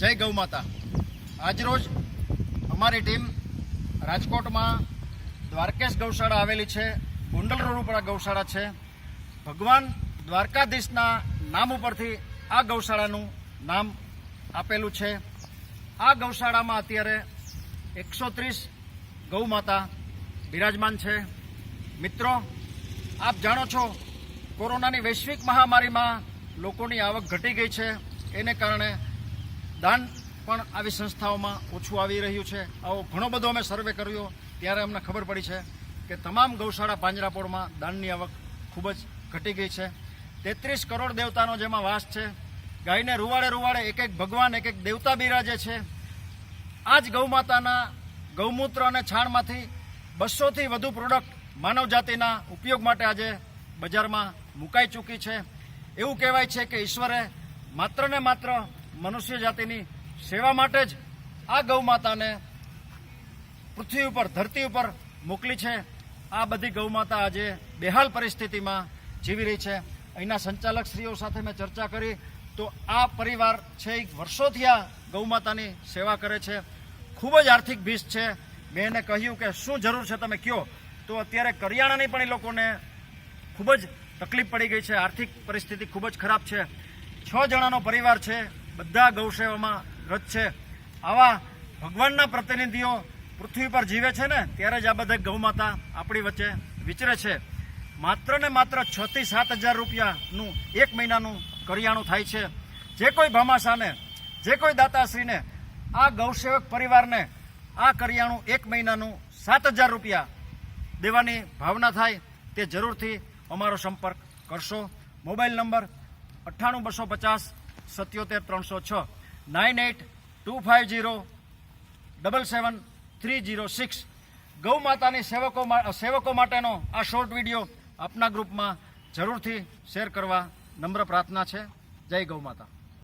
જય ગૌ માતા। આજરોજ અમારી ટીમ રાજકોટમાં દ્વારકેશ ગૌશાળા આવેલી છે। ગોંડલ રોડ ઉપર આ ગૌશાળા છે। ભગવાન દ્વારકાધીશના નામ ઉપરથી આ ગૌશાળાનું નામ આપેલું છે। આ ગૌશાળામાં અત્યારે 130 ગૌ માતા બિરાજમાન છે। મિત્રો, આપ જાણો છો, કોરોનાની વૈશ્વિક મહામારીમાં લોકોની આવક ઘટી ગઈ છે। એને કારણે દાન પણ આવી સંસ્થાઓમાં ઓછું આવી રહ્યું છે। આવો ઘણો બધો અમે સર્વે કર્યો ત્યારે અમને ખબર પડી છે કે તમામ ગૌશાળા પાંજરાપોળમાં દાનની આવક ખૂબ જ ઘટી ગઈ છે। 33 કરોડ દેવતાનો જેમાં વાસ છે। ગાયને રૂવાડે રૂવાડે એક એક ભગવાન, એક એક દેવતા બિરાજે છે। આ જ ગૌમાતાના ગૌમૂત્ર અને છાણમાંથી 200થી વધુ પ્રોડક્ટ માનવ જાતિના ઉપયોગ માટે આજે બજારમાં મુકાઈ ચૂકી છે। એવું કહેવાય છે કે ઈશ્વરે માત્ર ને માત્ર મનુષ્ય જાતિની સેવા માટે જ આ ગૌમાતાને પૃથ્વી ઉપર, ધરતી ઉપર મોકલી છે। આ બધી ગૌમાતા આજે બેહાલ પરિસ્થિતિમાં જીવી રહી છે। અહીંના સંચાલકશ્રીઓ સાથે મેં ચર્ચા કરી તો આ પરિવાર છે એ વર્ષોથી આ ગૌમાતાની સેવા કરે છે। ખૂબ જ આર્થિક ભીષ છે। મેં એને કહ્યું કે શું જરૂર છે તમે કહો, તો અત્યારે કરિયાણાની પણ એ લોકોને ખૂબ જ તકલીફ પડી ગઈ છે। આર્થિક પરિસ્થિતિ ખૂબ જ ખરાબ છે। 6 જણાનો પરિવાર છે, બધા ગૌસેવામાં રત છે। આવા ભગવાનના પ્રતિનિધિઓ પૃથ્વી પર જીવે છે ને ત્યારે જ આ બધા ગૌમાતા આપણી વચ્ચે વિચરે છે। માત્ર ને માત્ર 6 થી 7 હજાર રૂપિયાનું એક મહિનાનું કરિયાણું થાય છે। જે કોઈ ભામાશાને, જે કોઈ દાતાશ્રીને આ ગૌસેવક પરિવારને આ કરિયાણું એક મહિનાનું 7,000 રૂપિયા દેવાની ભાવના થાય તે જરૂરથી અમારો સંપર્ક કરશો। Mobile number 98 250 77 306 98 250 77306। ગૌ માતાની સેવકો માટેનો આ શોર્ટ વિડીયો આપના ગ્રુપમાં જરૂરથી શેર કરવા નમ્ર પ્રાર્થના છે। જય ગૌ માતા।